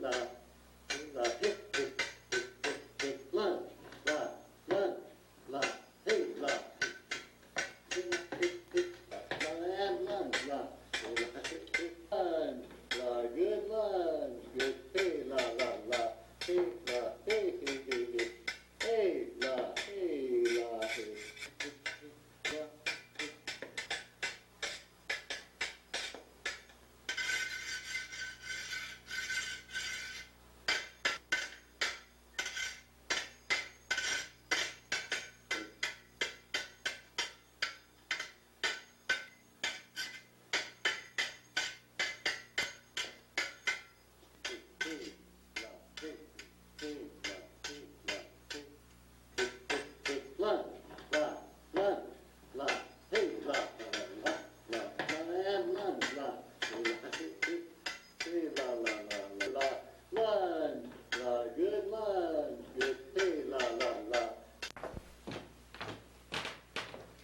la, la, hip, hip, hip, hip, hip, lunge, la, hey, la, hip, hip, hip, la, and lunge, la, hip, hip, lunge, la, good lunge, good, hey, la, hey, la, hey, hey, hey, hey, hey, la, hey, la, hey, hip, hip, la.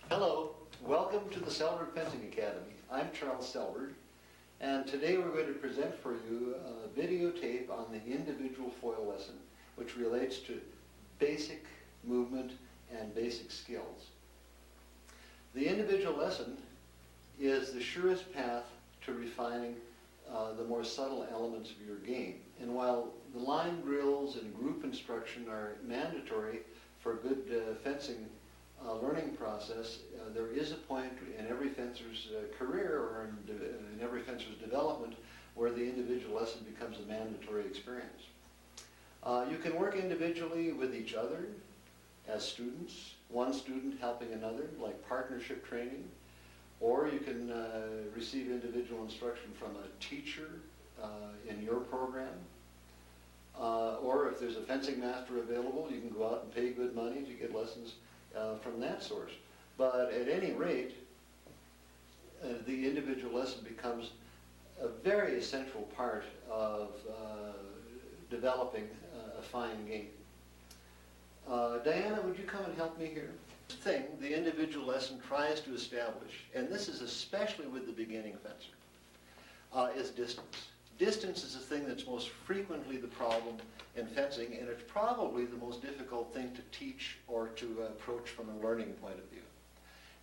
Hello, welcome to the Selberg Fencing Academy. I'm Charles Selberg, and today we're going to present for you a videotape on the individual foil lesson, which relates to basic movement and basic skills. The individual lesson is the surest path to refining the more subtle elements of your game. And while the line drills and group instruction are mandatory for a good fencing learning process, there is a point in every fencer's career or in every fencer's development where the individual lesson becomes a mandatory experience. You can work individually with each other as students, one student helping another, like partnership training, or you can receive individual instruction from a teacher in your program. Or if there's a fencing master available, you can go out and pay good money to get lessons from that source. But at any rate, the individual lesson becomes a very essential part of developing a fine game. Diana, would you come and help me here? The thing the individual lesson tries to establish, and this is especially with the beginning fencer, is distance. Distance is the thing that's most frequently the problem in fencing, and it's probably the most difficult thing to teach or to approach from a learning point of view.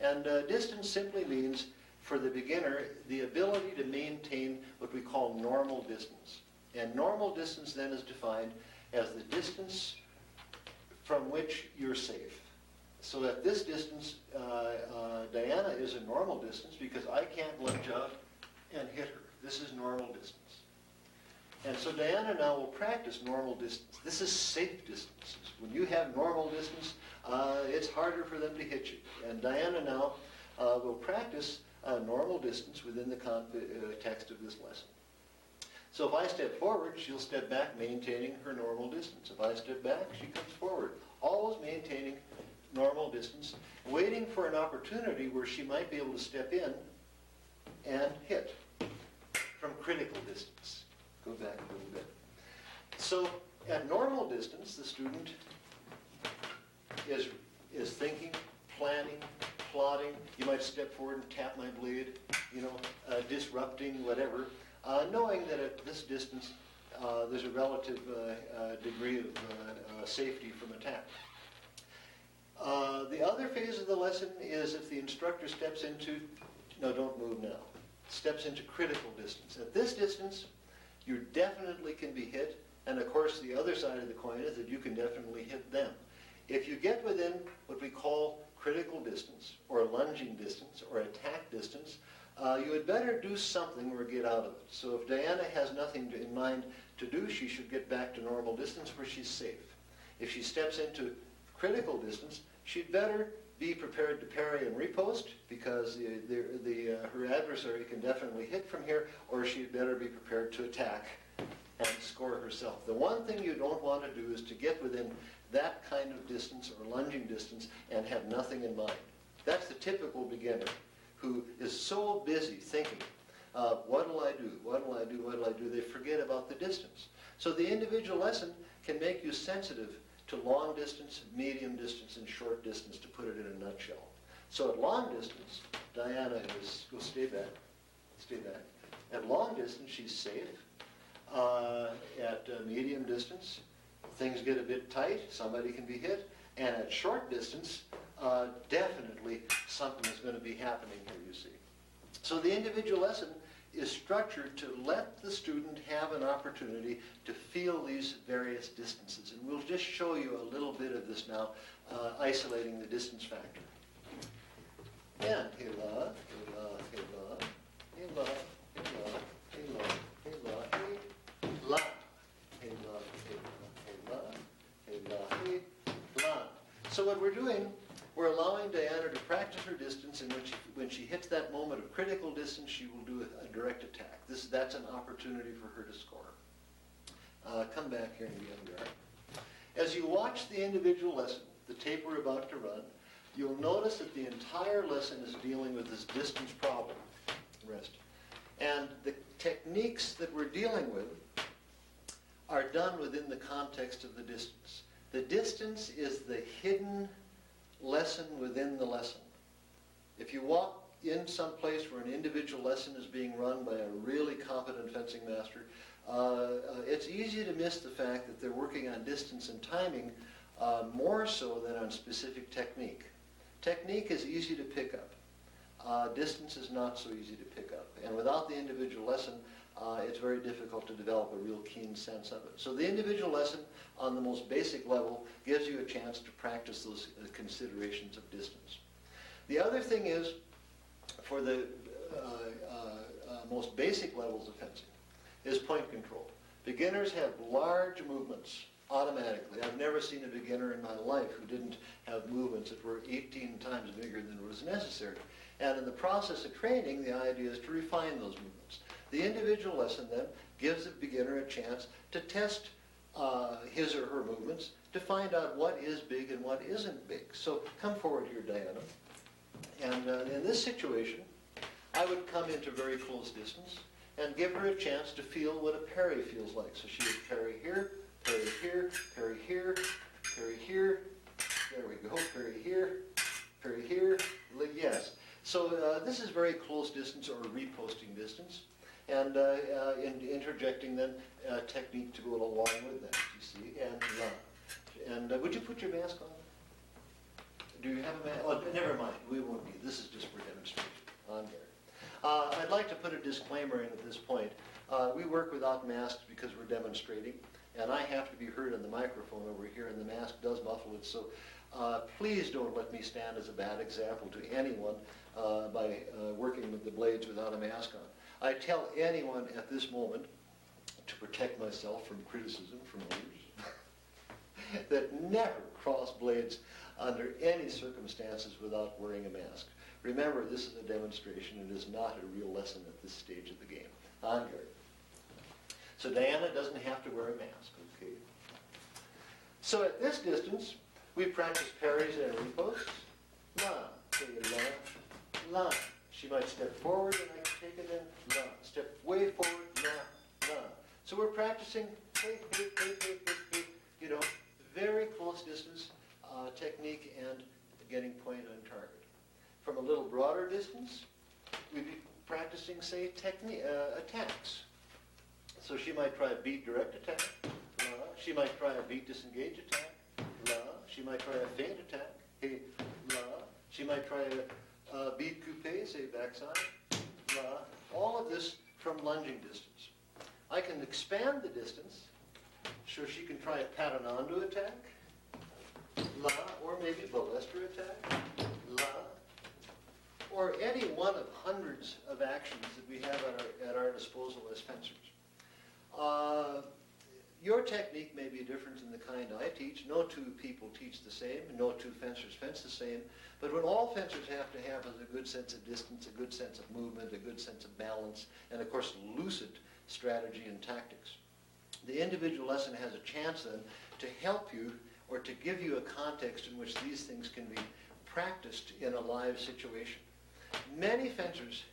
And distance simply means, for the beginner, the ability to maintain what we call normal distance. And normal distance then is defined as the distance from which you're safe. So that this distance, Diana, is a normal distance because I can't lunge out and hit her. This is normal distance. And so Diana now will practice normal distance. This is safe distances. When you have normal distance, it's harder for them to hit you. And Diana now will practice normal distance within the context of this lesson. So if I step forward, she'll step back, maintaining her normal distance. If I step back, she comes forward, always maintaining normal distance, waiting for an opportunity where she might be able to step in and hit from critical distance. Go back a little bit. So at normal distance, the student is thinking, planning, plotting. You might step forward and tap my blade, disrupting, whatever, knowing that at this distance there's a relative degree of safety from attack. The other phase of the lesson is if the instructor steps into, no, don't move now, steps into critical distance. At this distance, you definitely can be hit, and of course the other side of the coin is that you can definitely hit them. If you get within what we call critical distance, or lunging distance, or attack distance, you had better do something or get out of it. So if Diana has nothing in mind to do, she should get back to normal distance where she's safe. If she steps into critical distance, she'd better be prepared to parry and riposte because her adversary can definitely hit from here, or she'd better be prepared to attack and score herself. The one thing you don't want to do is to get within that kind of distance or lunging distance and have nothing in mind. That's the typical beginner who is so busy thinking, what'll I do, what'll I do, what'll I do, they forget about the distance. So the individual lesson can make you sensitive to long distance, medium distance, and short distance, to put it in a nutshell. So at long distance, Diana is, go stay back. At long distance, she's safe. At medium distance, things get a bit tight, somebody can be hit, and at short distance, definitely something is going to be happening here, you see. So the individual lesson is structured to let the student have an opportunity to feel these various distances. And we'll just show you a little bit of this now, isolating the distance factor. And hila, hila, hila, hila, hila, hila, hila, hila, hila, hila, hila, hila. So what we're doing, we're allowing Diana to practice her distance, and when she hits that moment of critical distance, she will do a direct attack. That's an opportunity for her to score. Come back here and be on guard. As you watch the individual lesson, the tape we're about to run, you'll notice that the entire lesson is dealing with this distance problem. Rest. And the techniques that we're dealing with are done within the context of the distance. The distance is the hidden lesson within the lesson. If you walk in some place where an individual lesson is being run by a really competent fencing master, it's easy to miss the fact that they're working on distance and timing more so than on specific technique. Technique is easy to pick up. Distance is not so easy to pick up. And without the individual lesson, it's very difficult to develop a real keen sense of it. So the individual lesson on the most basic level gives you a chance to practice those considerations of distance. The other thing is, for the most basic levels of fencing, is point control. Beginners have large movements automatically. I've never seen a beginner in my life who didn't have movements that were 18 times bigger than was necessary. And in the process of training, the idea is to refine those movements. The individual lesson then gives the beginner a chance to test his or her movements to find out what is big and what isn't big. So come forward here, Diana. And in this situation, I would come into very close distance and give her a chance to feel what a parry feels like. So she would parry here, parry here, parry here, parry here. There we go, parry here, parry here. Yes. So this is very close distance or reposting distance. And interjecting then technique to go along with that, you see, and would you put your mask on? Do you have a mask? Oh, never mind, we won't need, this is just for demonstration, on there. I'd like to put a disclaimer in at this point. We work without masks because we're demonstrating, and I have to be heard on the microphone over here, and the mask does muffle it, so please don't let me stand as a bad example to anyone by working with the blades without a mask on. I tell anyone at this moment, to protect myself from criticism from others, that never cross blades under any circumstances without wearing a mask. Remember, this is a demonstration. It is not a real lesson at this stage of the game. On guard. So Diana doesn't have to wear a mask, okay? So at this distance, we practice parries and repos. La, la, la. She might step forward and I can take it in, la. Step way forward, la, la. So we're practicing, hey, hey, hey, hey, hey, hey, you know, very close distance technique and getting point on target. From a little broader distance, we'd be practicing, say, attacks. So she might try a beat direct attack, la. She might try a beat disengage attack, la. She might try a feint attack, hey, la. She might try a beat coupe, say backside, la. All of this from lunging distance. I can expand the distance, so she can try a patinando attack, la, or maybe ballester attack, la, or any one of hundreds of actions that we have at our disposal as fencers. Your technique may be different than the kind I teach. No two people teach the same, no two fencers fence the same, but what all fencers have to have is a good sense of distance, a good sense of movement, a good sense of balance, and of course lucid strategy and tactics. The individual lesson has a chance then to help you or to give you a context in which these things can be practiced in a live situation. Many fencers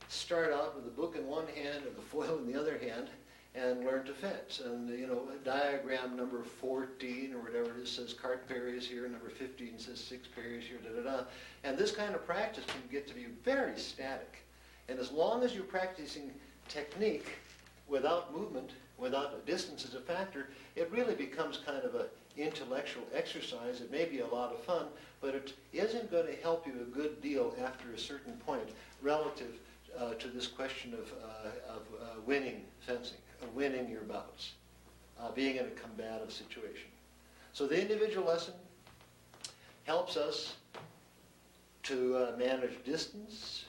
start out with a book in one hand and a foil in the other hand and learn to fence. And, you know, diagram number 14 or whatever it is says cart parries here, number 15 says 6 parries here, da-da-da. And this kind of practice can get to be very static. And as long as you're practicing technique, without movement, without distance as a factor, it really becomes kind of an intellectual exercise. It may be a lot of fun, but it isn't going to help you a good deal after a certain point relative to this question of winning fencing, of winning your bouts, being in a combative situation. So the individual lesson helps us to manage distance,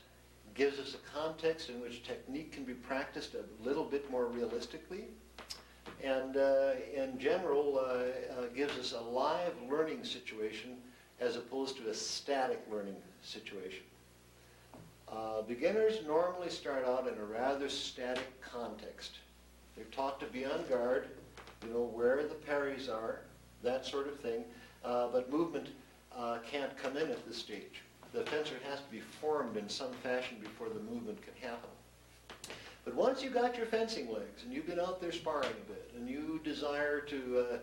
gives us a context in which technique can be practiced a little bit more realistically, and in general gives us a live learning situation as opposed to a static learning situation. Beginners normally start out in a rather static context. They're taught to be on guard, where the parries are, that sort of thing, but movement can't come in at this stage. The fencer has to be formed in some fashion before the movement can happen. But once you got your fencing legs and you've been out there sparring a bit and you desire to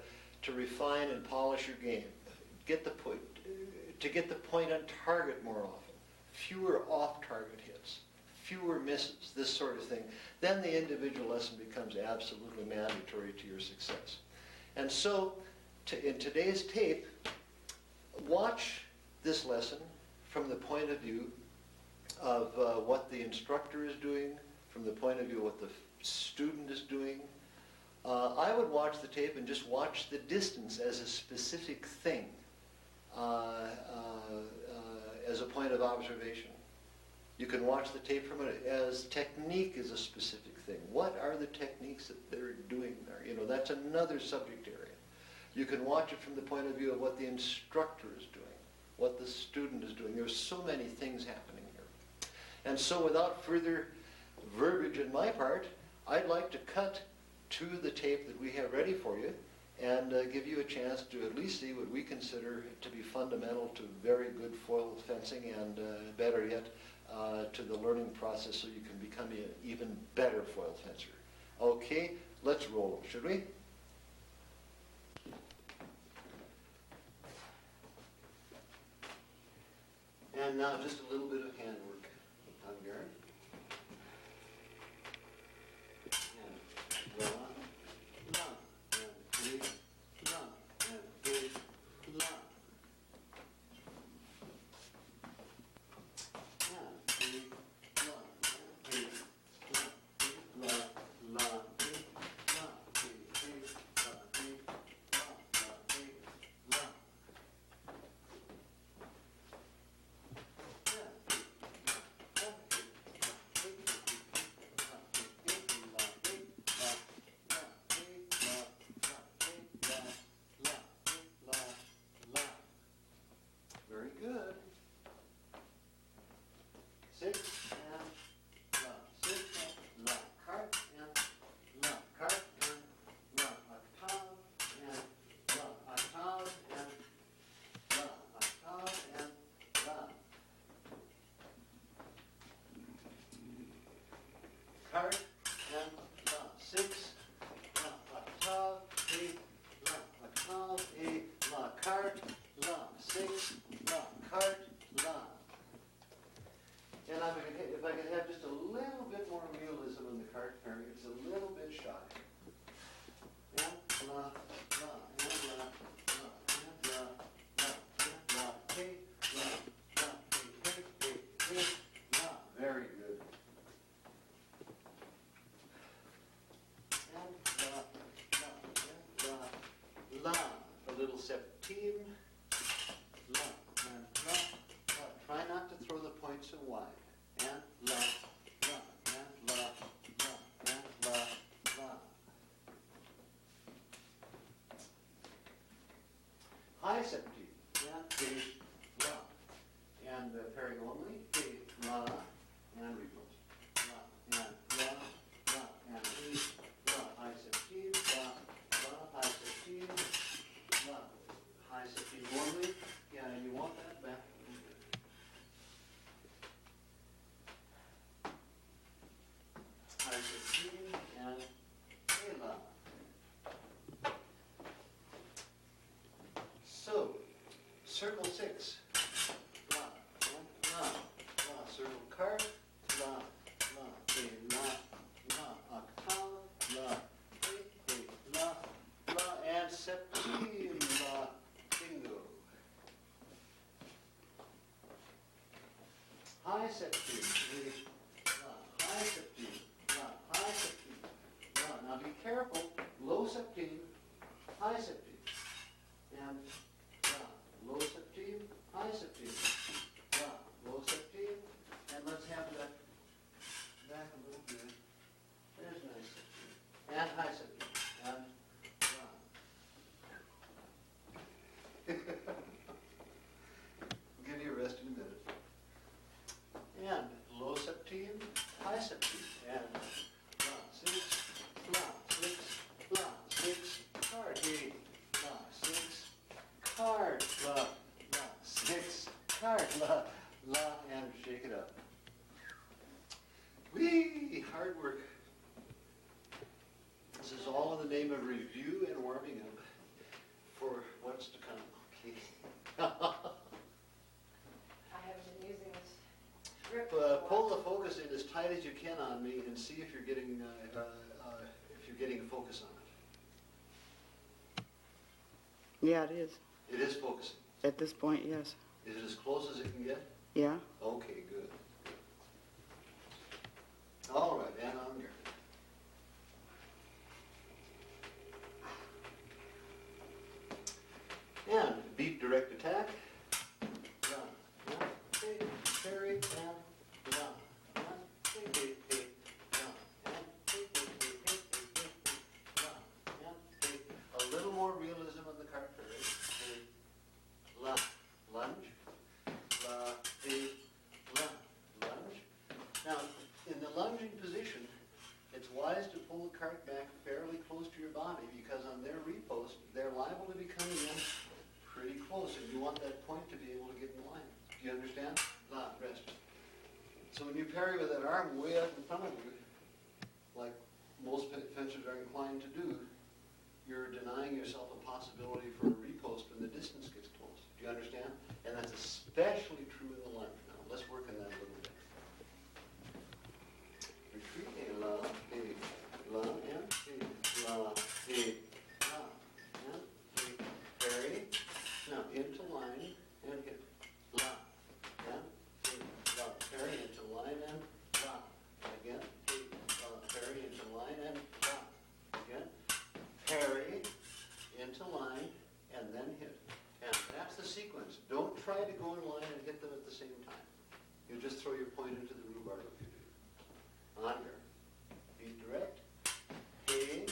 refine and polish your game, get the point on target more often, fewer off-target hits, fewer misses, this sort of thing, then the individual lesson becomes absolutely mandatory to your success. And so, in today's tape, watch this lesson from the point of view of what the instructor is doing, from the point of view of what the student is doing. I would watch the tape and just watch the distance as a specific thing, as a point of observation. You can watch the tape from it as technique is a specific thing. What are the techniques that they're doing there? That's another subject area. You can watch it from the point of view of what the instructor is doing, what the student is doing. There's so many things happening here. And so without further verbiage on my part, I'd like to cut to the tape that we have ready for you and give you a chance to at least see what we consider to be fundamental to very good foil fencing and better yet, to the learning process so you can become an even better foil fencer. Okay, let's roll, should we? And now just a little bit of handwork on guard. And la, la, and la, and la. Very good. 6 and la, 6 and la, carte and la, carte and la, octave and la, octave and la, octave and la. Carte and la, 6, la, octave, et, la, octave, et, la, carte, la, 6, la, carte, la. And if I could have just a little bit more realism in the carte pairing, it's a little bit shy. And la, la, and la, la, and la, la, and la, hey, la, la, hey, la. Very good. And la, la, la. A little septime. La, and la, la. Try not to throw the points so wide. And la, la, and la, la, and la, la. High septime. And de, la. And pairing only. De, la, and repose. La, and la, la, and e, la. High septime. La, la, high septime. La, high septime only. Yeah, you want that back. septime, hey, la, high septime, la, high septime, la. Now be careful, low septime, high septime, and la, low septime, high septime, la, low septime, and let's have that back a little bit. There's nice septime, and high septime, and la. We'll give you a rest in a minute. And low septime, high septime, and la, six, card, hey, la, six, card, la, six, card, la, and shake it up. Whee, hard work. This is all in the name of review and warming up for what's to come. Okay. I haven't been using this grip. Pull the focus in as tight as you can on me and see if you're getting focus on it. Yeah, it is. It is focusing. At this point, yes. Is it as close as it can get? Yeah. Okay, good. All right, and on there. And beat direct attack. Run. Parry, and run. Run. A little more realism on the card parry. La, lunge. La, lunge. Now, in the lunging position, it's wise to pull the cart back fairly close to your body because on their repost, they're liable to be coming in pretty close, and you want that point to be able to get in line. Do you understand? La, rest. So when you parry with that arm way up in front of you, like most fencers are inclined to do, you're denying yourself a possibility for a repost when the distance gets close. Do you understand? And that's especially true in the lunge. Now, let's work on that a little bit. Retreat, hey, la, and hey, la, and hey, parry. Now, into line, and hit, la, and hey, la, parry, into line, and la, again, hey, la, parry, into line, and la, again, parry, into line, and then hit. And that's the sequence. Don't try to go in line and hit them at the same time. You just throw your point into the rhubarb if you do. On here. Beat direct. Hey,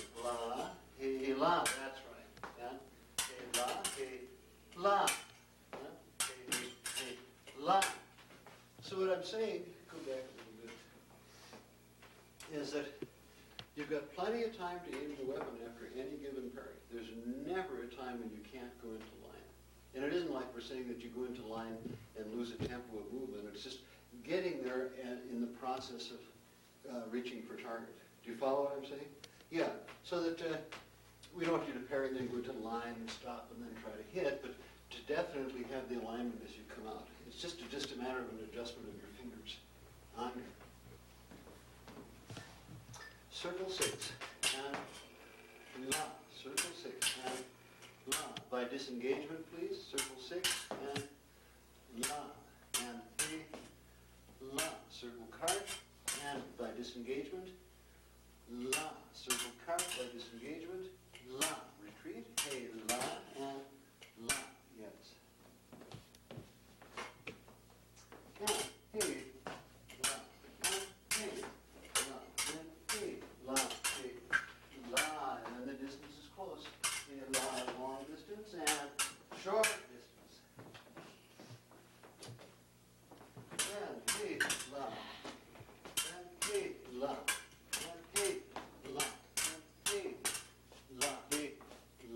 la, that's right. And hey, la. And hey, la. So what I'm saying, go back a little bit, is that you've got plenty of time to aim the weapon after any given parry. There's never a time when you can't go into line. And it isn't like we're saying that you go into line and lose a tempo of movement. It's just getting there and in the process of reaching for target. Do you follow what I'm saying? Yeah, so that we don't want you to parry and then go into line and stop and then try to hit, but to definitely have the alignment as you come out. It's just a matter of an adjustment of your fingers. On here. Circle 6, and la, circle 6, and la. By disengagement, please, circle 6, and la, and hey, la. Circle cart, and by disengagement, la. Circle cart, by disengagement, la. Retreat, hey, la, and la. Yes. And hey, la, and hey, la, and hey, la, hey, la. And then the distance is close. Hey, la, long distance, and short distance. And hey, la, and hey, la, and hey, la, and hey, la, hey,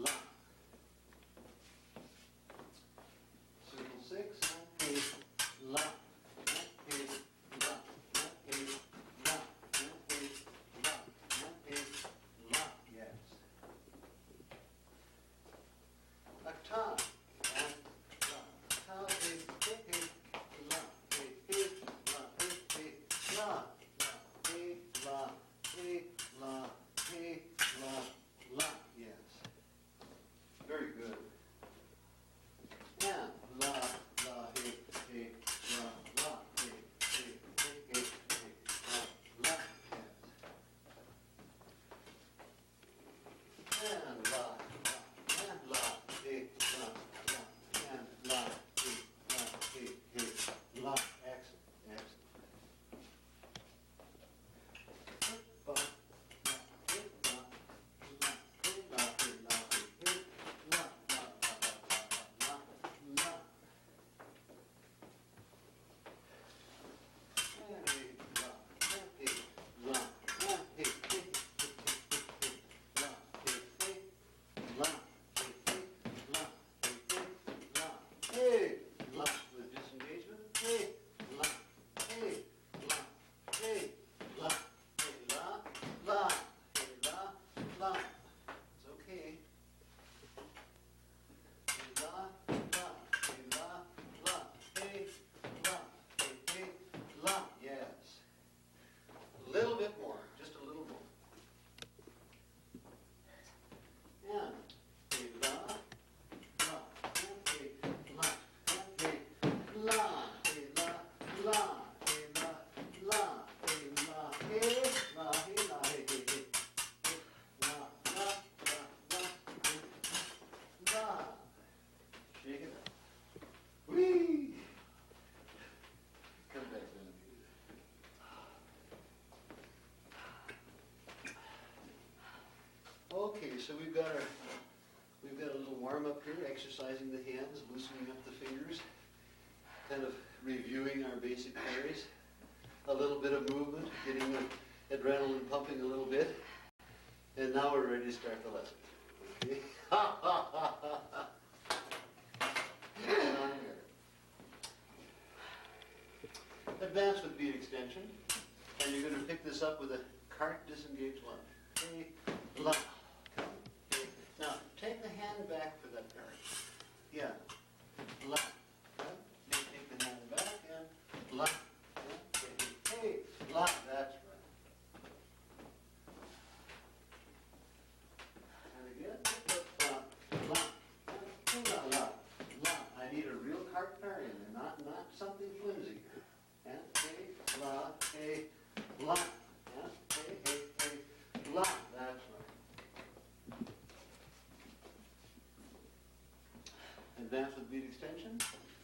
la. so we've got a little warm up here, exercising the hands, loosening up the fingers, kind of reviewing our basic parries. A little bit of movement, getting the adrenaline pumping a little bit. And now we're ready to start the lesson. Okay? Ha ha ha ha ha. Advance with beat extension. And you're going to pick this up with a cart disengage lunge. Okay, lunge. Okay. Now, take the hand back for that parry. Yeah. Lunge. Okay. Take the hand back and lunge. Okay. Hey, lunge. That's right. And again, lunge. Lunge. I need a real cart parry in there, not something flimsy. And hey, la, hey, la. Yeah, hey, hey, hey, la. That's right. Advance with beat extension.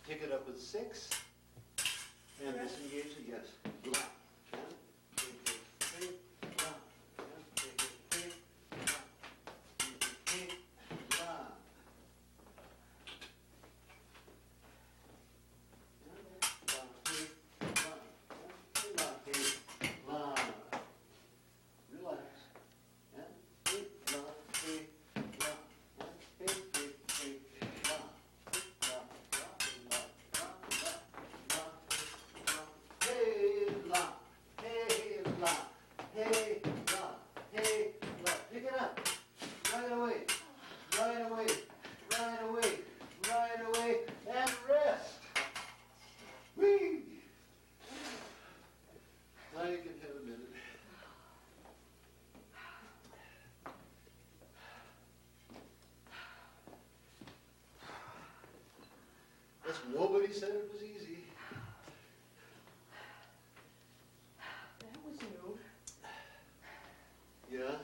Pick it up with 6. And disengage it, yes. La. Yeah. Hey, hey, hey, la. Yeah. Hey, hey, hey, la. Hey, hey, la. Nobody said it was easy. That was new. Yeah.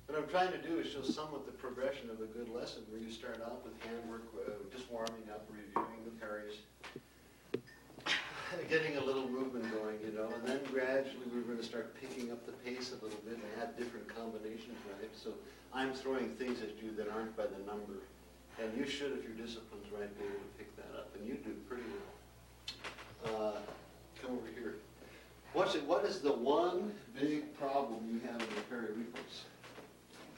What I'm trying to do is show somewhat the progression of a good lesson where you start out with handwork, just warming up, reviewing the parries, getting a little movement going, you know, and then gradually we're going to start picking up the pace a little bit and add different combinations, right? So I'm throwing things at you that aren't by the number. And you should, if your discipline's right, be able to pick that up. And you do pretty well. Come over here. What is the one big problem you have in your parry repos?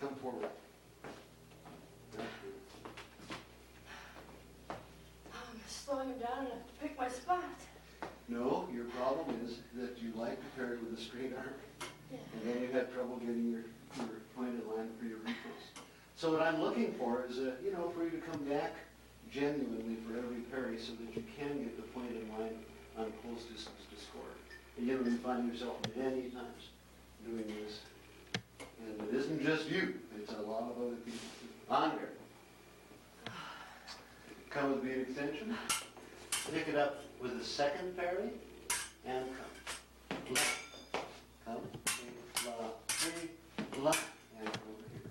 Come forward. That's good. I'm slowing him down enough to pick my spot. No, your problem is that you like to parry with a straight arm. Yeah. And then you have trouble getting your pointed line for your repos. So what I'm looking for is, for you to come back genuinely for every parry so that you can get the pointed line on close distance to score. And you find yourself many times doing this. And it isn't just you, it's a lot of other people too. On there. Come with beat extension. Pick it up with a second parry and come. La. Come. La. La. And come over here.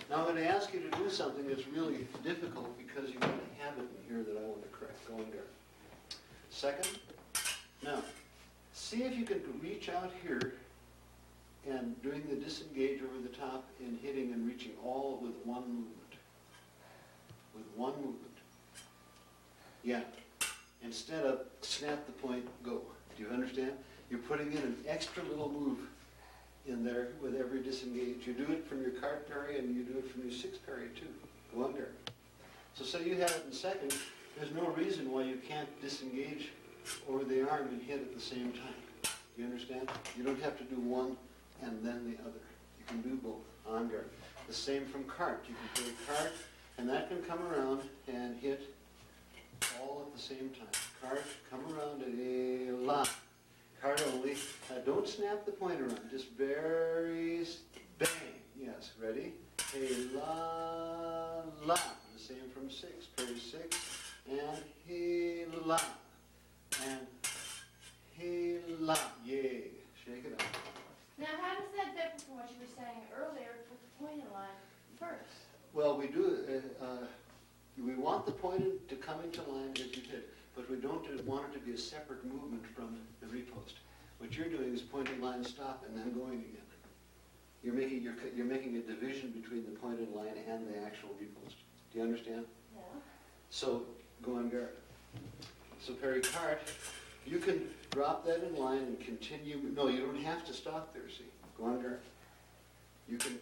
Now I'm going to ask you to do something that's really difficult because you've got a habit in here that I want to correct. Go in there. Second. Now, see if you can reach out here and doing the disengage over the top and hitting and reaching all with one movement. With one movement. Yeah. Instead of snap the point, go. Do you understand? You're putting in an extra little move in there with every disengage. You do it from your cart parry and you do it from your 6 parry too. Go under. So say you have it in second, there's no reason why you can't disengage over the arm and hit at the same time. You understand? You don't have to do one and then the other. You can do both. On guard. The same from cart. You can play cart and that can come around and hit all at the same time. Cart, come around at a la. Cart only. Don't snap the point around. Just very bang. Yes. Ready? A la la. The same from 6. Parry 6 and he la and he la. Yay. Shake it up. Now, how does that differ from what you were saying earlier with the pointed line first? Well, we do. We want the pointed to come into line as you did, but we don't want it to be a separate movement from the repost. What you're doing is pointing line, stop, and then going again. You're making a division between the pointed line and the actual repost. Do you understand? Yeah. So go on guard. So Pericard, you can drop that in line and continue. No, you don't have to stop there, see. Go on guard. You can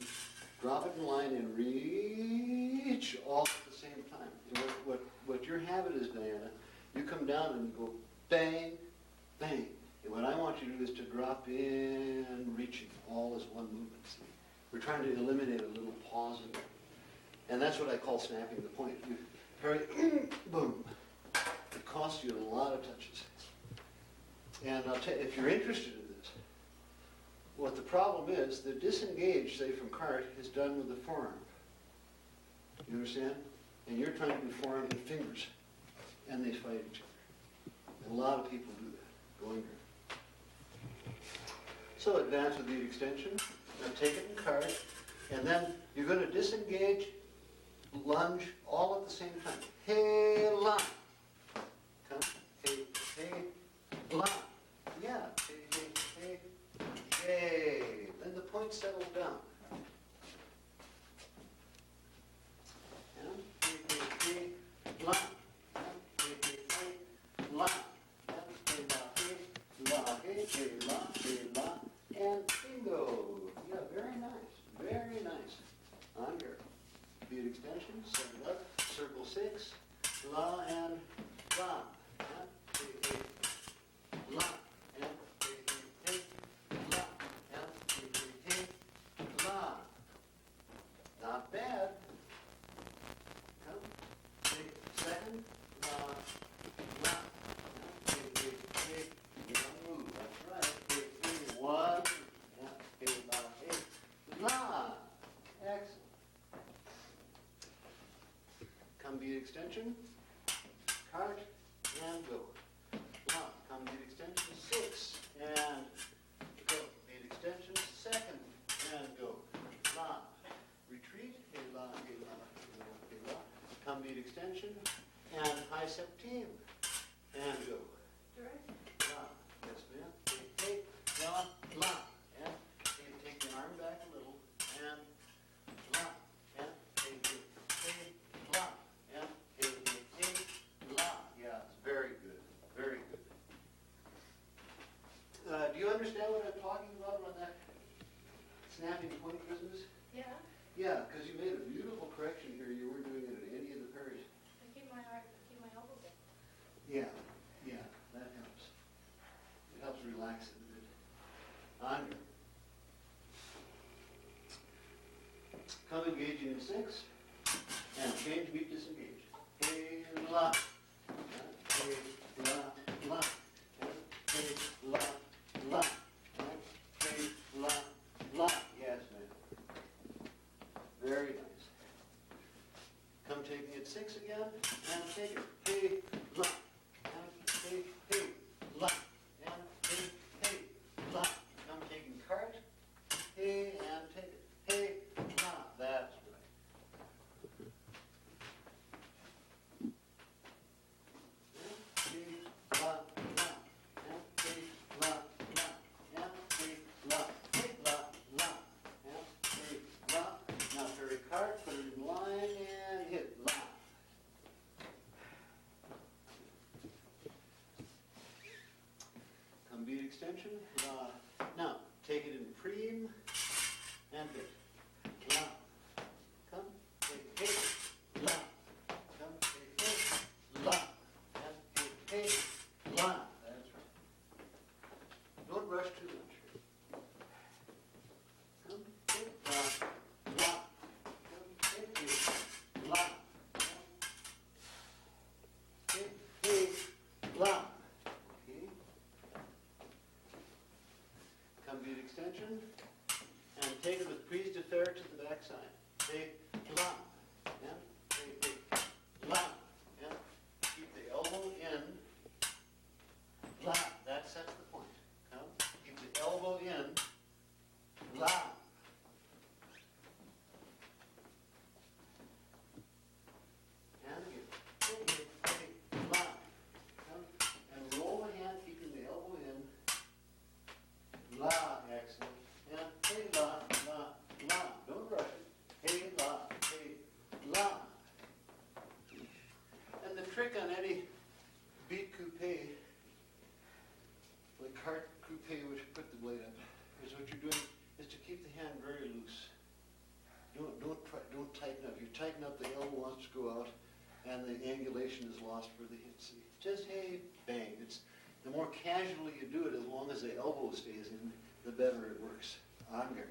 drop it in line and reach all at the same time. And what your habit is, Diana, you come down and go bang, bang. And what I want you to do is to drop in, reaching, all as one movement. See? We're trying to eliminate a little pause in there. And that's what I call snapping the point. You parry, boom. It costs you a lot of touches. And I'll tell you, if you're interested in this, what the problem is, the disengage, say, from cart is done with the forearm. You understand? And you're trying to do forearm and fingers. And they fight each other. And a lot of people do that. Going here. So advance with the extension, and take it in cart, and then you're going to disengage, lunge, all at the same time. Hey, lunge. Come, hey, hey, lunge. Yeah, hey, hey, hey, hey. Then the point settles down. And hey, hey, hey, lunge. And hey, hey, hey, lunge. And hey, la, hey, hey, la, hey, la. And bingo. Yeah, very nice. Very nice. On here. Beat extension, set it up, circle 6, la and la. And hey, hey, la. And hey, hey, hey, la. And hey, hey, hey, la. Not bad. Come. Take second, la, la. And hey, hey, hey. You don't move. That's right. Hey, hey, 1. And hey, la, hey, la. Excellent. Come beat extension, cart, and go. One, come beat extension, 6, and go. Beat extension, second, and go. La, retreat, hey la, hey la, hey la, hey la. Come beat extension, and high septime, and go. Direct. La, yes ma'am, hey, hey, la, la, and hey, take the arm back a little, and la, and hey, hey, hey, la. And hey, hey, hey, la. Yeah, it's very good. Very good. Do you understand what I'm talking about on that snapping point business? Yeah. Yeah, because you made a beautiful correction here. You weren't doing it at any of the parries. I keep my elbow bent. Yeah, yeah, that helps. It helps relax it a bit. On here. Come engaging in 6. And change, beat, disengage. Hey, la. Hey, la, la. Hey, la, la. Hey, la, la. Yes, ma'am. Very nice. Come taking it 6 again, and take it. Hey, la. And hey, hey, la. And hey, hey, la. Come taking cart. Hey, and take it. Hey, la. That's right. La, la, and hey, la, la, and hey, la, hey, la, la, and hey, la. Now carry cart, put it in line, and hit la. Come beat extension, la. Now, take it in preem, and hit la. Come, hey, hey, la. Come, hey, hey, la. And hey, hey, la. That's right. Don't rush too much. Come, hey, la, la. Come, hey, hey, la. Hey, hey, la. Okay. Come beat extension, and take it with prise de fer to the back side. Hey, la. And hey, hey, la. And keep the elbow in. La. That sets the point. Come. Keep the elbow in. La. And again. Hey, hey, hey, la. Come. And roll the hand, keeping the elbow in. lost for the hit C. Just hey, bang. It's the more casually you do it, as long as the elbow stays in, the better it works. On there.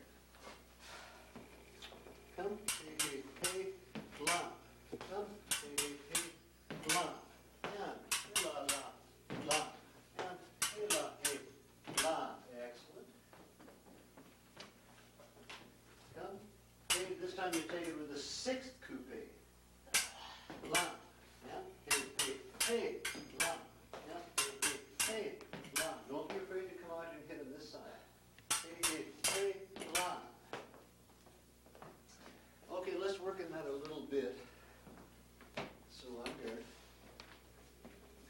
Come, hey, hey, la. Come, hey, hey, la. And hey, la, la, la. And hey, la, hey, la. Excellent. Come, hey, this time you take it with the sixth coupe. La. Yeah, hey, hey, hey, la. Yeah, hey, hey, hey, la. Don't be afraid to come out and hit on this side. Hey, hey, hey, la. Okay, let's work on that a little bit. So I'm here.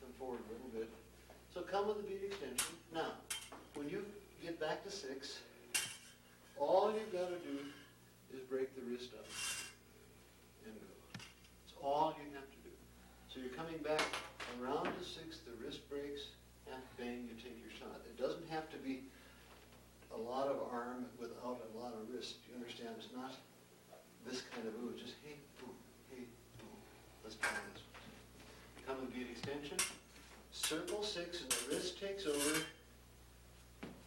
Come forward a little bit. So come with the beat extension. Now, when you get back to 6, all you've got to do is break the wrist up and go. That's all you have to do. So you're coming back around to 6, the wrist breaks, and bang, you take your shot. It doesn't have to be a lot of arm without a lot of wrist. You understand? It's not this kind of move. Just hey, boom, hey, boom. Let's try this one. Come with beat extension. Circle 6 and the wrist takes over.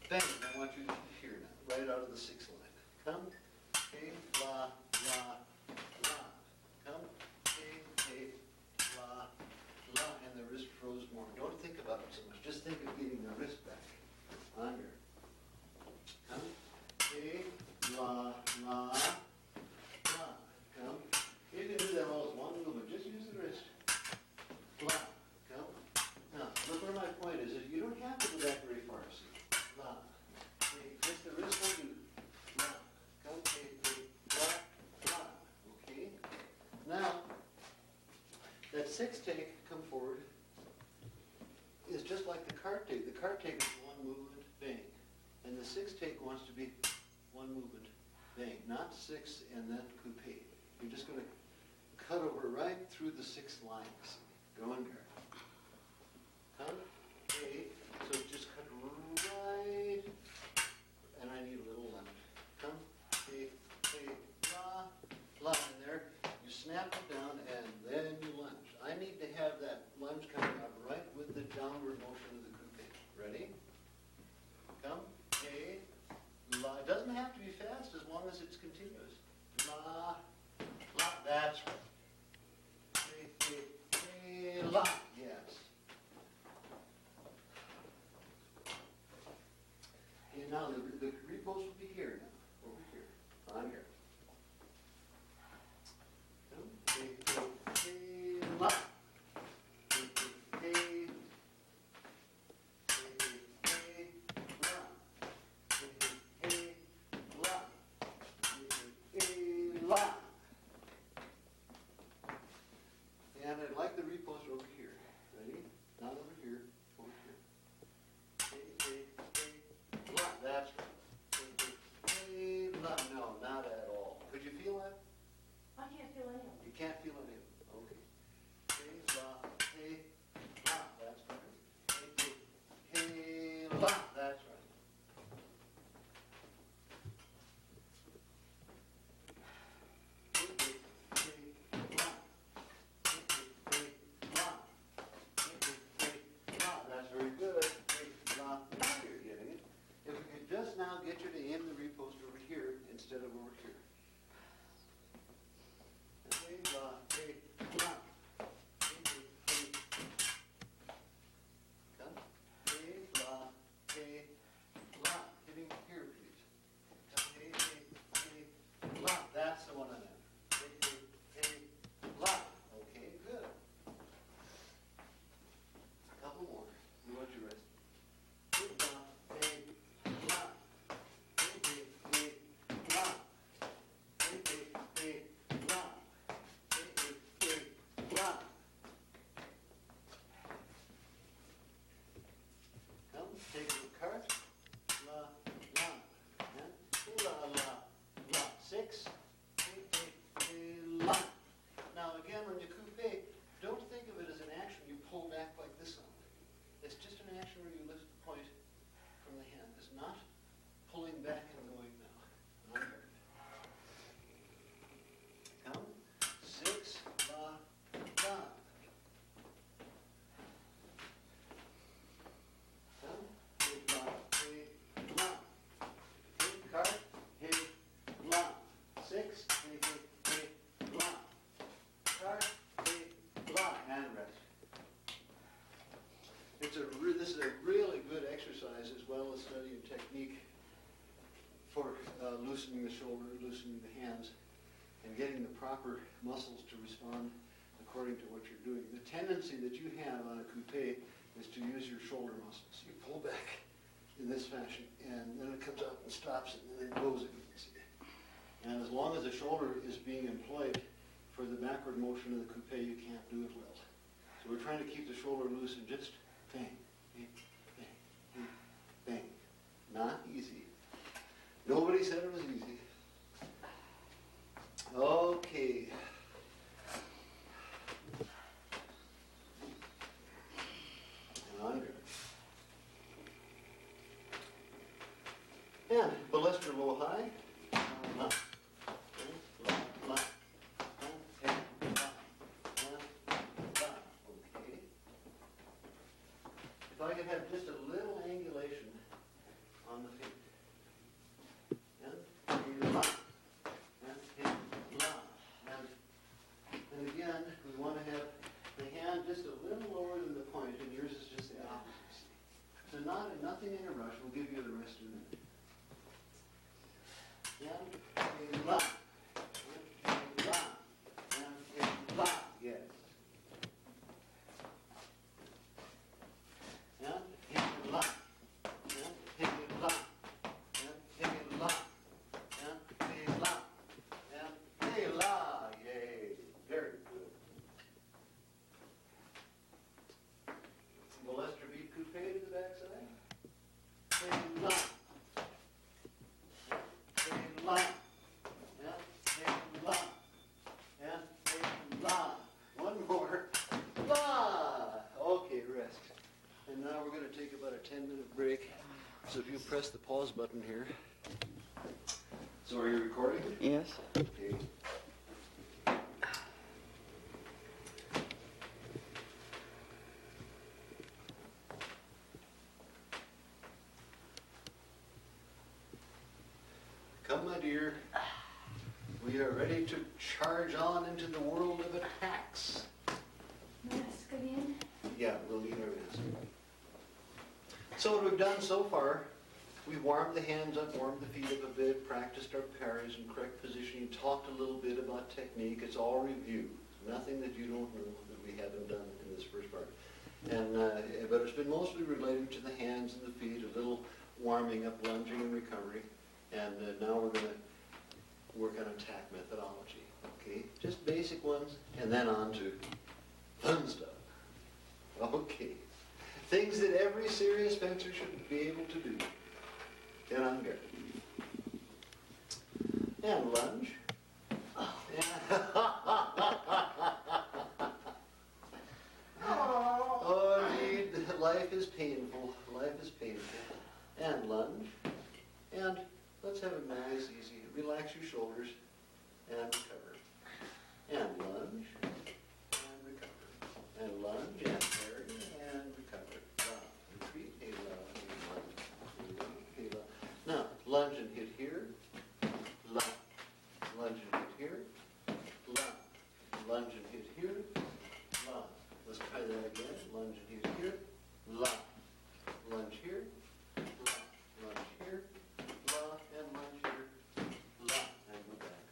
Bang, I want you to hear now, right out of the 6th line. Come, hey, la, la, la. Come, hey, hey, la, la. And the wrist froze more. Don't think about it so much. Just think of getting the wrist back. Under. Come, hey, la, la, la. Come. You can do that all as one movement. Just use the wrist. La. Come. Now, look where my point is you don't have to go back very far. See? La. Hey, just the wrist will do. La. Come. Hey, hey, la, la. Okay. Now, that 6th take, come forward, is just like the cart take. The cart take is one movement, bang. And the 6th take wants to be one movement, bang. Not 6 and then coupe. You're just going to cut over right through the 6th line. Go in there. Come, hey, so just cut right, and I need a little lunge. Come, hey, hey, la, la, and there, you snap it down, and then you lunge. I need to have that lunge coming up right with the downward motion of the coupe. Ready? Come, hey, la. It doesn't have to be fast as long as it's continuous. La, la, that's right. Hey, hey, hey, la, yes. Okay, now the repose will be here now, over here, on here. Come, hey, hey, hey, la. Hey, hey, hey, hey, hey, la. Hey, hey, hey, la. Hey, hey, hey, la. And I'd like the repose over here. Ready? Not over here, over here. Hey, hey, hey, la. That's right. Hey, hey, hey, la. No, not at all. Could you feel that? I can't feel any of it. You can't feel any of it. Okay. Hey, la, hey, la. That's right. Hey, hey, hey, la. That's right. Hey, hey, hey, la. Hey, hey, hey, la. Hey, hey, hey, la. That's very good. Hey, la. Now you're getting it. If we could just now get you to aim the repost over here instead of over here. Hey, la, hey, la. Hey, hey, hey. Come. Hey, la, hey, la. Hitting here, please. Come, hey, hey, hey, la. That's the one I meant. Hey, hey, hey, la. Okay, good. A couple more. You want your rest. Hey, la, hey, la. Hey, hey, hey, la. Hey, hey, hey, la. Hey, hey, hey, la. Come, take the cart. La, la. And hey, la, la, la. 6. Hey, hey, hey, la. Now again, when you coupe, don't think of it as an action you pull back like this on. It's just an action this is a really good exercise as well as studying technique for loosening the shoulder, loosening the hands, and getting the proper muscles to respond according to what you're doing. The tendency that you have on a coupe is to use your shoulder muscles. You pull back in this fashion, and then it comes up and stops, and then it goes again. See? And as long as the shoulder is being employed for the backward motion of the coupe, you can't do it well. So we're trying to keep the shoulder loose and just bang, bang, bang, bang, bang. Not easy. Nobody said it was easy. Okay. And under. And ballister low high. Up. If I could have just a little angulation on the feet. And again, we want to have the hand just a little lower than the point, and yours is just the opposite. So nothing in a rush. We'll give you the rest of it. And a la. And a la. And a la. Yes. And a la. And a la. And a la. And a la. And a la. Yay. Very good. Molester beat coupe to the backside. And la. And la. And la. And la. One more. La. Okay, rest. And now we're going to take about a 10-minute break. So if you press the pause button here. So are you recording? Yes. Okay. Come, my dear. We are ready to charge on into the world of attacks. Mask again? Yeah, we'll need our mask. So what we've done so far, we've warmed the hands up, warmed the feet up a bit, practiced our parries and correct positioning, talked a little bit about technique. It's all review. Nothing that you don't know that we haven't done in this first part. And but it's been mostly related to the hands and the feet, a little warming up, lunging and recovery. And now we're going to work on attack methodology. Okay, just basic ones, and then on to fun stuff. Okay, things that every serious fencer should be able to do. Get on guard. And lunge. Oh, indeed, life is painful. Life is painful. And lunge. And let's have it nice, easy. Relax your shoulders and recover. And lunge. And recover. And lunge and parry and recover. Retreat. Hey, now, lunge and hit here. Lunge and hit here. Lunge and hit here. Let's try that again. Lunge and hit here. Lunge here. Lunge here. And lunge here. And go back.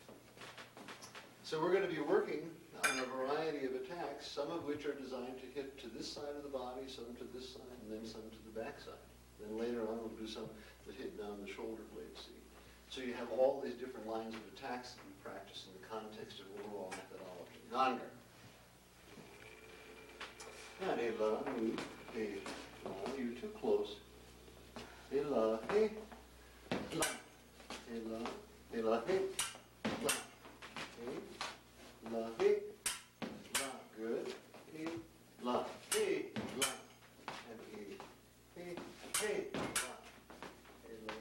So we're going to be working on a variety of attacks, some of which are designed to hit to this side of the body, some to this side, and then some to the back side. Then later on we'll do some that hit down the shoulder blade, see? So you have all these different lines of attacks that you practice in the context of overall methodology. Non-guard. And hey, la, move. Hey, la, you're too close. Hey, la, hey, la. Hey, la, hey, la, hey, la. Hey, la, hey, la. Good. Hey, la, hey, la. And hey, hey, hey, la. Hey, la,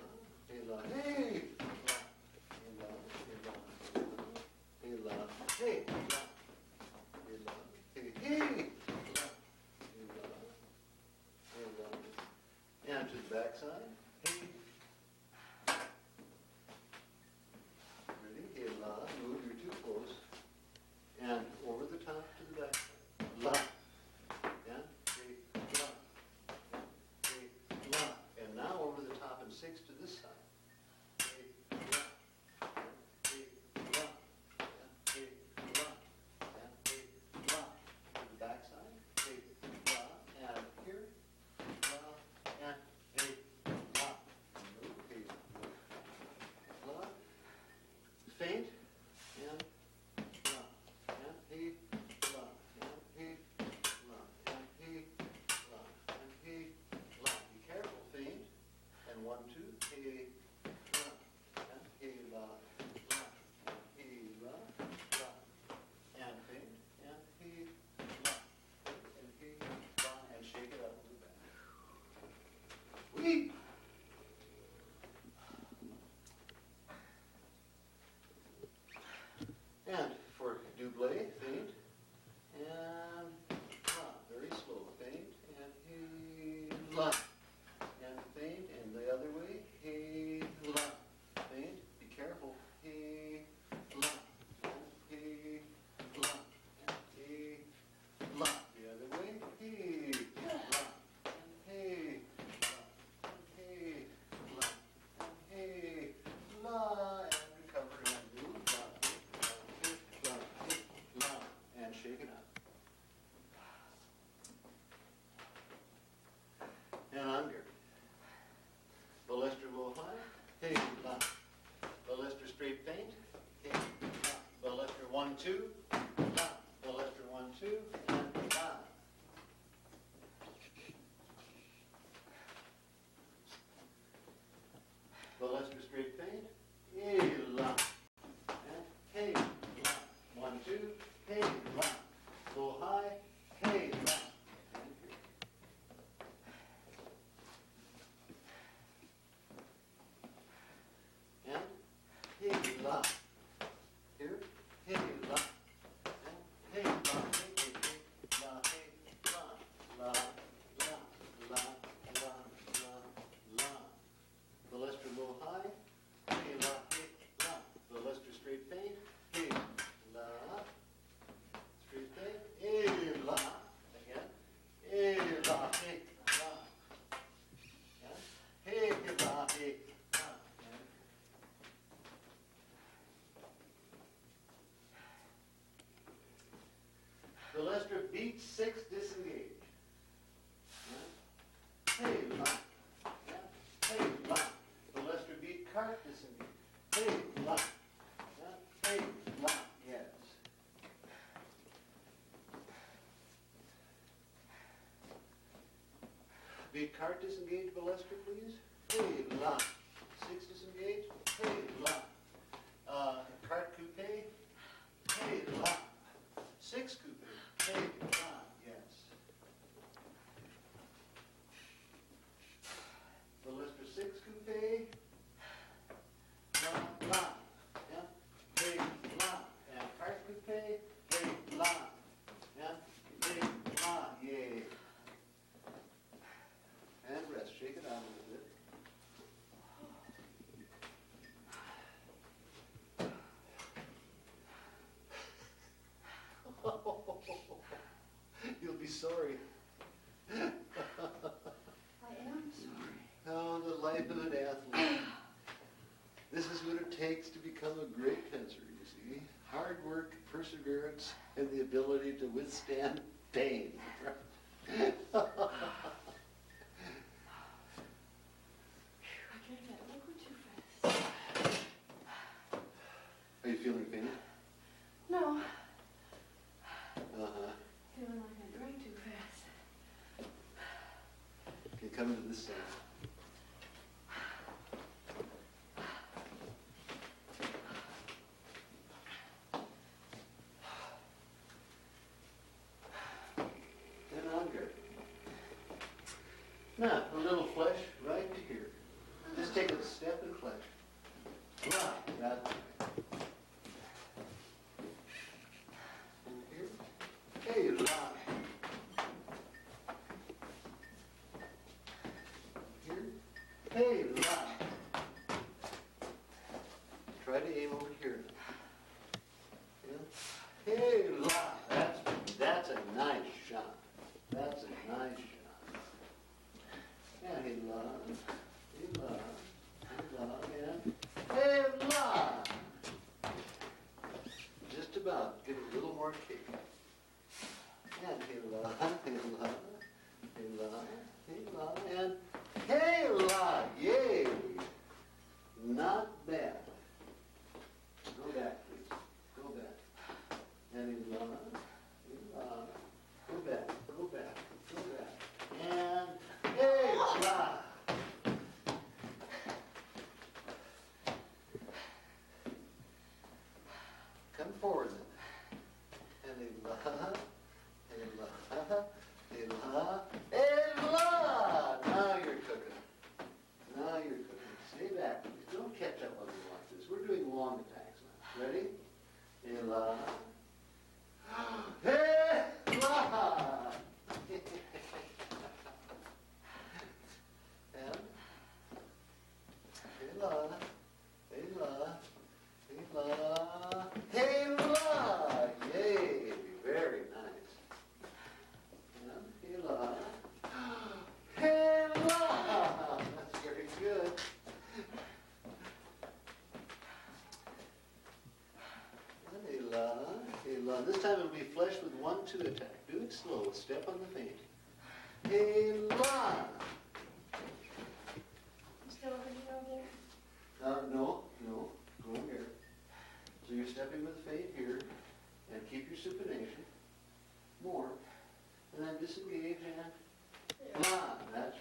hey, la, hey, la. Hey, la, hey, la, hey, la. Hey, la, hey, la, hey, hey, la. la. And faint, and the other way. Hey, la. Faint. Be careful. Hey, la. And hey, la. And hey, la. The other way. Hey, la. And hey, la. And hey, la. And hey, la. And recover and move. La. Hey, la. Hey, la. And shake it up. And under. Ballister low high. Hey, la. Ballister straight faint. Hey, la. Ballister 1, 2. La. Ballister 1, 2. And la. Ballister straight faint. Hey, la. And hey, la. 1, 2. Hey, la. Low high. Hey, la. And hey, la. Here. Hey, la. And hey, la. Hey, hey, hey, la. Hey, la. La, la, la, la, la, la. Ballister low high. Hey, la. Hey, la. Ballister straight faint. Hey, la. Straight faint. Hey, la. Again. Hey, la. Hey, la. And hey, la. Hey, la. And Ballister beat 6, disengage. Yeah. Hey, la. Yeah. Hey, la. Ballister beat cart, disengage. Hey, la. Yeah. Hey, la. Yes. Beat cart, disengage, Ballister, please. Hey, la. 6, disengage. Hey, la. Cart coupe. Hey, la. 6 coupe. Hey, la. Yes. Ballister 6 coupe. La, la. Yeah. Hey, la. And cart coupe. Hey, la. Yeah. Hey, la. Yay. And rest. Shake it out a little bit. You'll be sorry. I am sorry. Oh, the life of an athlete. This is what it takes to become a great fencer, you see. Hard work, perseverance, and the ability to withstand pain. I can't get a little too fast. Are you feeling pain? No, Uh-huh. feeling like I drank too fast. Okay, come to this side. And under. Now, a little flesh right to here. Just take a step and flesh. Right, that's right. And here. Hey, la. Here. Hey, la. Try to aim over here. Yeah. Hey, la. That's a nice shot. That's a nice shot. Yeah, hey, la. Hey, la. Hey, la. Yeah. Hey, la. Just about. Give it a little more kick. And hey, la. Hey, la. Hey, la. Hey, la. And hey, la. Yay. to attack. Do it slow. Step on the feint. Hey, la. You still over here? No. Go here. So you're stepping with feint here, and keep your supination. More. And then disengage and la. That's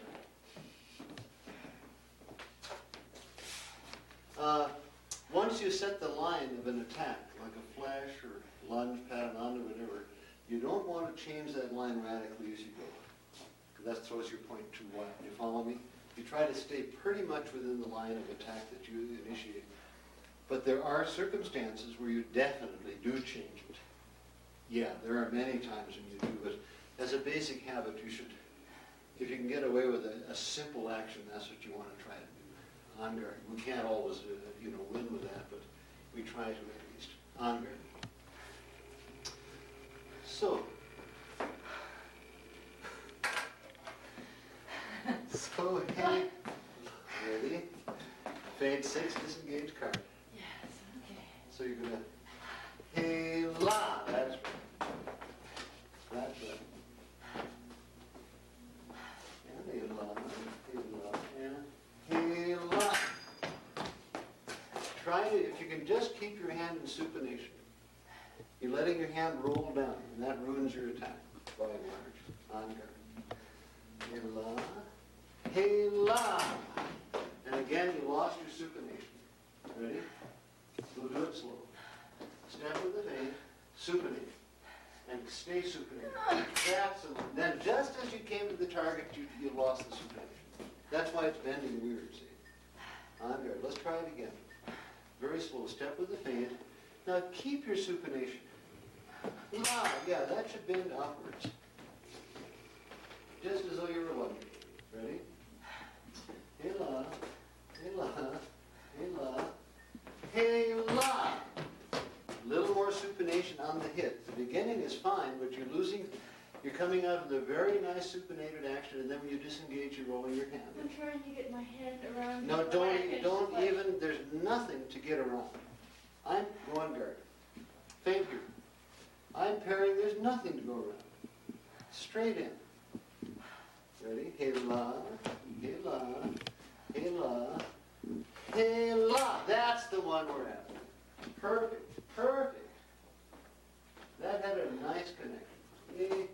right. Once you set the line of an attack, like a flash or lunge, pat on to whatever, you don't want to change that line radically as you go. That throws your point too wide. You follow me? You try to stay pretty much within the line of attack that you initiate. But there are circumstances where you definitely do change it. Yeah, there are many times when you do, but as a basic habit, you should, if you can get away with a simple action, that's what you want to try to do. On guard. We can't always, win with that, but we try to at least. On guard. So, hey, ready? Fade 6, disengage card. Yes, okay. So you're gonna, hey, la, that's right. That's right. And hey, la, and hey, la. Try to, if you can just keep your hand in supination. You're letting your hand roll down, and that ruins your attack, by and large. On guard. Hey, la. Hey, la. And again, you lost your supination. Ready? We'll do it slow. Step with the feint, supinate, and stay supinated. That's the one. Then just as you came to the target, you lost the supination. That's why it's bending weird, see? On guard. Let's try it again. Very slow. Step with the feint. Now keep your supination. La, yeah, that should bend upwards. Just as though you were lunging. Ready? Hey la, hey la, hey la, hey la. A little more supination on the hit. The beginning is fine, but you're coming out of a very nice supinated action, and then when you disengage, you're rolling your hand. I'm trying to get my hand around. No, don't even, there's nothing to get around. I'm going guard. Feint here. I'm parrying, there's nothing to go around. Straight in. Ready? Hey la, hey la, hey la, hey la. That's the one we're after. Perfect, perfect. That had a nice connection. Hey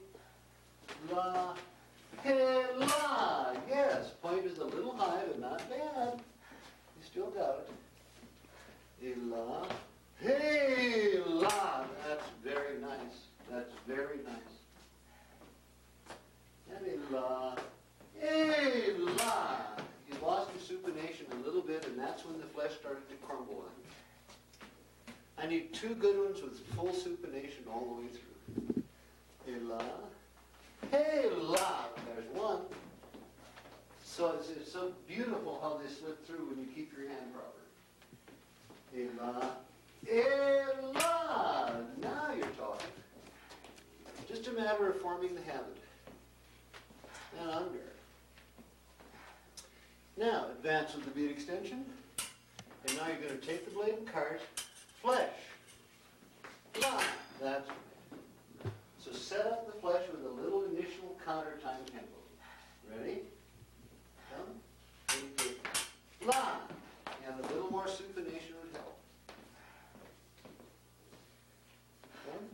la, hey la. Yes, point is a little high, but not bad. You still got it. Hey la, hey la. That's very nice. That's very nice. Hey la, hey la. You lost your supination a little bit, and that's when the flesh started to crumble on you. I need 2 good ones with full supination all the way through. Hey la, hey la. There's one. So it's so beautiful how they slip through when you keep your hand proper. Hey la, hey la. Now you're talking. Just a matter of forming the habit. And on guard. Now, advance with the bead extension. And now you're going to take the blade and cart, flesh, line. That's right. So set up the flesh with a little initial counter time tempo. Ready? Come. Line. And a little more supination would help. Come.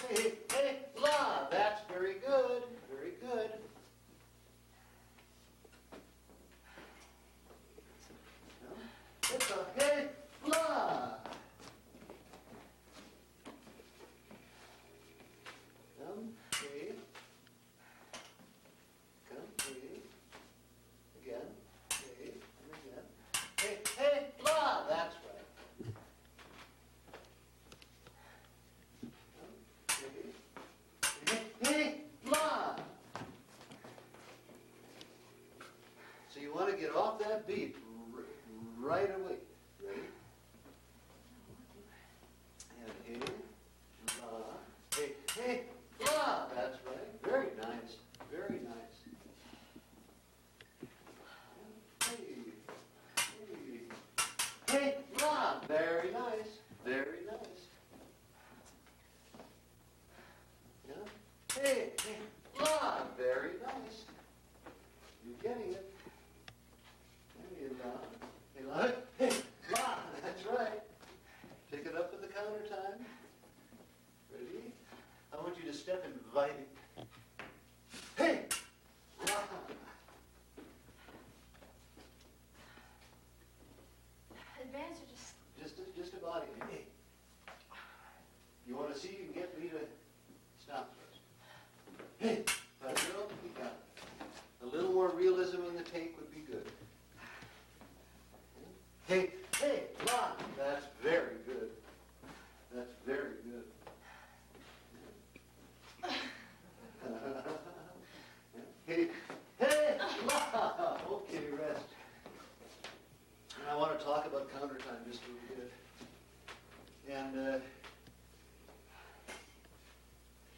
Hey, hey, la. That's very good. Very good. It's a hey, la. Come, hey. Come, hey. Again, hey, and again. Hey, hey, la. That's right. Come, hey, hey, la. So you want to get off that beat right away. Ready? And hey, la, hey, hey, la. That's right. Very nice. Very nice. Hey, hey, la. Very nice. Very nice. Yeah. Hey, hey, la. That's very good. That's very good. Hey, hey, la. Okay, rest. And I want to talk about counter time just a little bit. And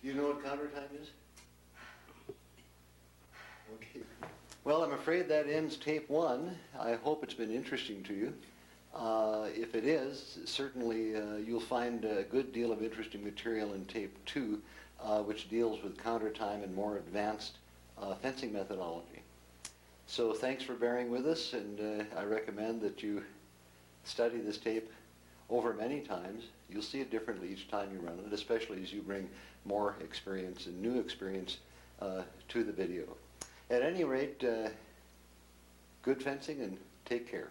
you know what counter time is? Okay. Well, I'm afraid that ends tape 1. I hope it's been interesting to you. If it is, certainly you'll find a good deal of interesting material in tape 2, which deals with counter time and more advanced fencing methodology. So thanks for bearing with us, and I recommend that you study this tape over many times. You'll see it differently each time you run it, especially as you bring more experience and new experience to the video. At any rate, good fencing and take care.